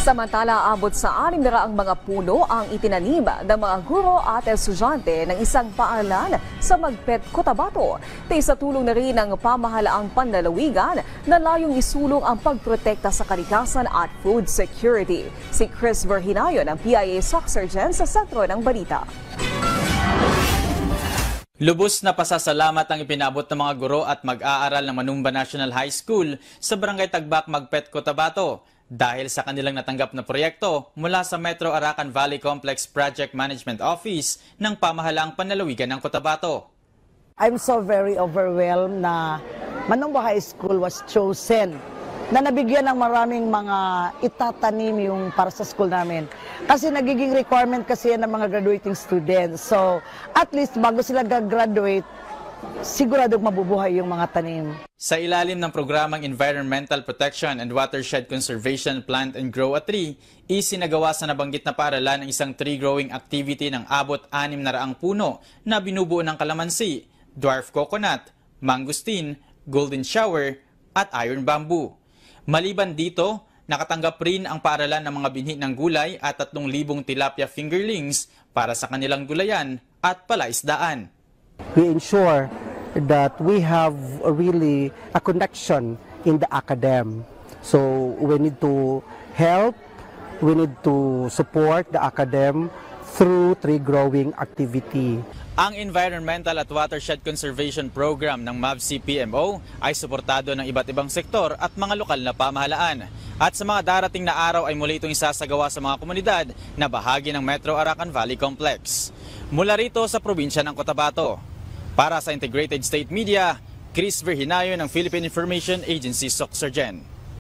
Samantala, abot sa 600 mga puno ang itinanim ng mga guro at estudyante ng isang paaralan sa Magpet, Cotabato. Sa tulong na rin ng pamahalaang panlalawigan na layong isulong ang pagprotekta sa kalikasan at food security. Si Chris Verhinayo ng PIA Soxurgen sa sentro ng balita. Lubos na pasasalamat ang ipinabot ng mga guro at mag-aaral ng Manumba National High School sa Barangay Tagbak, Magpet, Cotabato dahil sa kanilang natanggap na proyekto mula sa Metro Arakan Valley Complex Project Management Office ng Pamahalaang Panlalawigan ng Cotabato. I'm so very overwhelmed na Manumba High School was chosen na nabigyan ng maraming mga itatanim yung para sa school namin. Kasi nagiging requirement kasi yan ng mga graduating students. So, at least bago sila gagraduate, siguradong mabubuhay yung mga tanim. Sa ilalim ng programang Environmental Protection and Watershed Conservation Plant and Grow a Tree, isinagawa sa nabanggit na paaralan ang isang tree growing activity ng abot 600 puno na binubuo ng kalamansi, dwarf coconut, mangosteen, golden shower at iron bamboo. Maliban dito, nakatanggap rin ang paaralan ng mga binhi ng gulay at 3,000 tilapia fingerlings para sa kanilang gulayan at palaisdaan. We ensure that we have really a connection in the academe. So we need to help, we need to support the academe through tree growing activity. Ang Environmental at Watershed Conservation Program ng MAVC-PMO ay suportado ng iba't ibang sektor at mga lokal na pamahalaan. At sa mga darating na araw ay muli itong isasagawa sa mga komunidad na bahagi ng Metro Arakan Valley Complex. Mula rito sa probinsya ng Cotabato. Para sa Integrated State Media, Chris Verhinayo ng Philippine Information Agency Soxurgen.